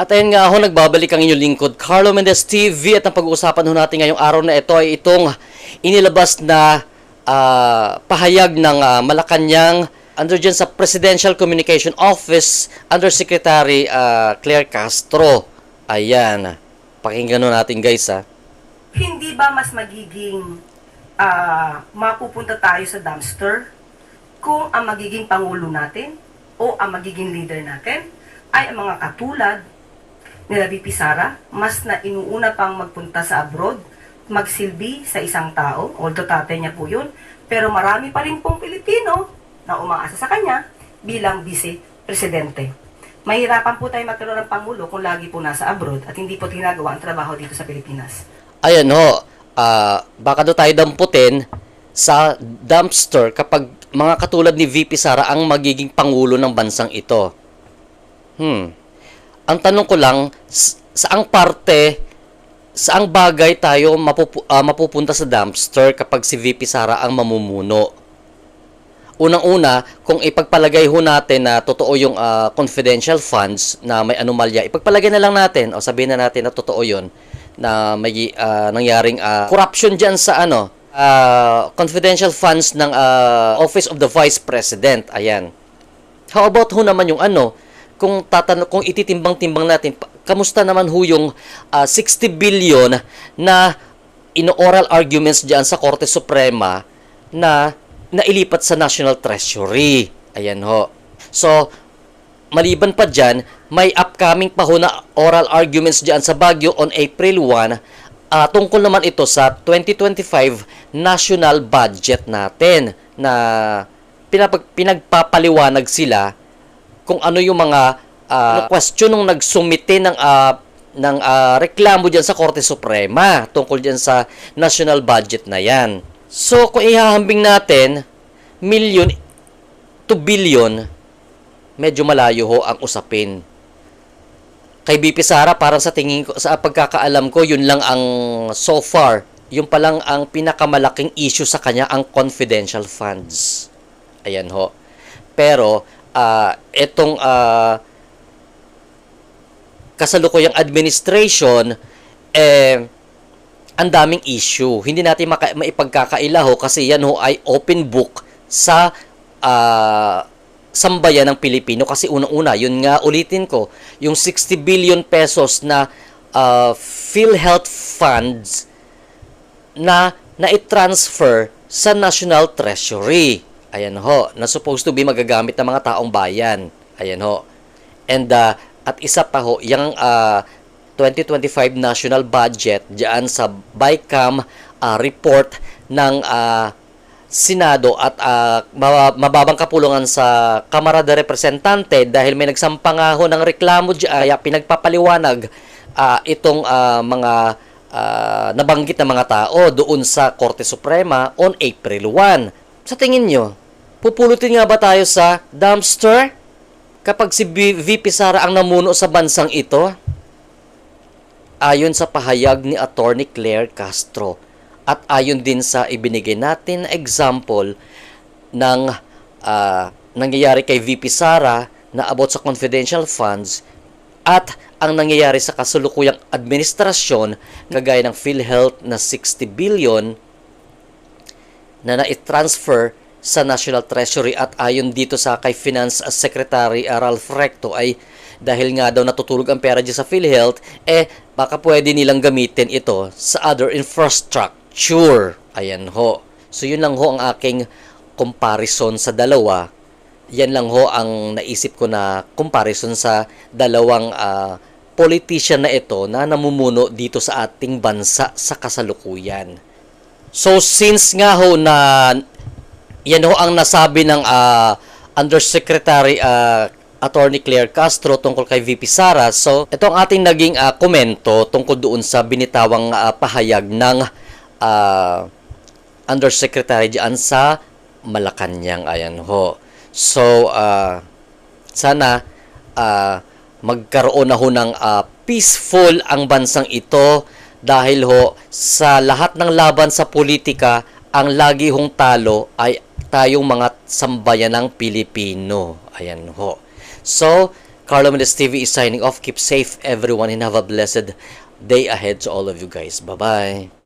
At ayun nga ako, nagbabalik ang inyong lingkod, Carlo Mendez TV, at ang pag-uusapan ho natin ngayong araw na ito ay itong inilabas na pahayag ng Malacanang under dyan sa Presidential Communication Office Undersecretary Claire Castro. Ayan, pakinggan natin guys ha. Hindi ba mas magiging mapupunta tayo sa dumpster kung ang magiging pangulo natin o ang magiging leader natin ay ang mga katulad nila VP Sara, mas na inuuna pang magpunta sa abroad, magsilbi sa isang tao, although tatay niya po yun, pero marami pa rin pong Pilipino na umaasa sa kanya bilang vice-presidente. Mahirapan po tayo magkaroon ng pangulo kung lagi po nasa abroad at hindi po ginagawa ang trabaho dito sa Pilipinas. Ayan ho, baka daw tayo damputin sa dumpster kapag mga katulad ni VP Sara ang magiging pangulo ng bansang ito. Ang tanong ko lang, saang parte, saang bagay tayo mapupunta sa dumpster kapag si VP Sara ang mamumuno? Unang-una, kung ipagpalagay ho natin na totoo yung confidential funds na may anomalya, ipagpalagay na lang natin, o sabihin na natin na totoo yun, na may nangyaring corruption dyan sa confidential funds ng Office of the Vice President. Ayan. How about ho naman yung kung ititimbang-timbang natin, kamusta naman ho yung 60 billion na ino-oral arguments dyan sa Korte Suprema na nailipat sa National Treasury. Ayan ho. So, maliban pa dyan, may upcoming pa ho na oral arguments dyan sa Baguio on April 1. Tungkol naman ito sa 2025 national budget natin na pinagpapaliwanag sila kung ano yung mga question nung nagsumite ng reklamo dyan sa Korte Suprema tungkol dyan sa national budget na yan. So, kung ihahambing natin, million to billion, medyo malayo ho ang usapin. Kay BP Sara, parang sa tingin ko, sa pagkakaalam ko, yun lang ang so far, yun pa lang ang pinakamalaking issue sa kanya, ang confidential funds. Ayan ho. Pero, itong kasalukuyang administration, ang daming issue. Hindi natin maipagkakaila ho kasi yan ho ay open book sa sambayan ng Pilipino. Kasi unang-una, yun nga ulitin ko, yung 60 billion pesos na PhilHealth funds na i-transfer sa National Treasury. Ayan ho, na supposed to be magagamit ng mga taong bayan. Ayan ho. And at isa pa ho, yung 2025 national budget diyan sa BICAM report ng Senado at mababang kapulungan sa Kamara de Representante dahil may nagsampa nga ho ng reklamo diyan, pinagpapaliwanag itong mga nabanggit na mga tao doon sa Korte Suprema on April 1. Sa tingin nyo, pupulutin nga ba tayo sa dumpster kapag si VP Sara ang namuno sa bansang ito? Ayon sa pahayag ni Attorney Claire Castro at ayon din sa ibinigay natin na example ng nangyayari kay VP Sara na about sa confidential funds at ang nangyayari sa kasalukuyang administrasyon kagaya ng PhilHealth na 60 billion na na-transfer sa National Treasury at ayon dito sa kay Finance Secretary Ralph Recto ay dahil nga daw natutulog ang pera dyan sa PhilHealth, baka pwede nilang gamitin ito sa other infrastructure. Ayan ho. So yun lang ho ang aking comparison sa dalawa. Yan lang ho ang naisip ko na comparison sa dalawang politician na ito na namumuno dito sa ating bansa sa kasalukuyan. So since nga ho na yan ho ang nasabi ng Undersecretary Attorney Claire Castro tungkol kay VP Sara, so ito ang ating naging komento tungkol doon sa binitawang pahayag ng Undersecretary diyan sa Malacanang. Ayan ho. So sana magkaroon na ho ng peaceful ang bansang ito dahil ho sa lahat ng laban sa politika, ang lagi hong talo ay tayong mga sambayanang Pilipino. Ayan ho. So, Carlo Mendes TV is signing off. Keep safe, everyone, and have a blessed day ahead to all of you guys. Bye-bye.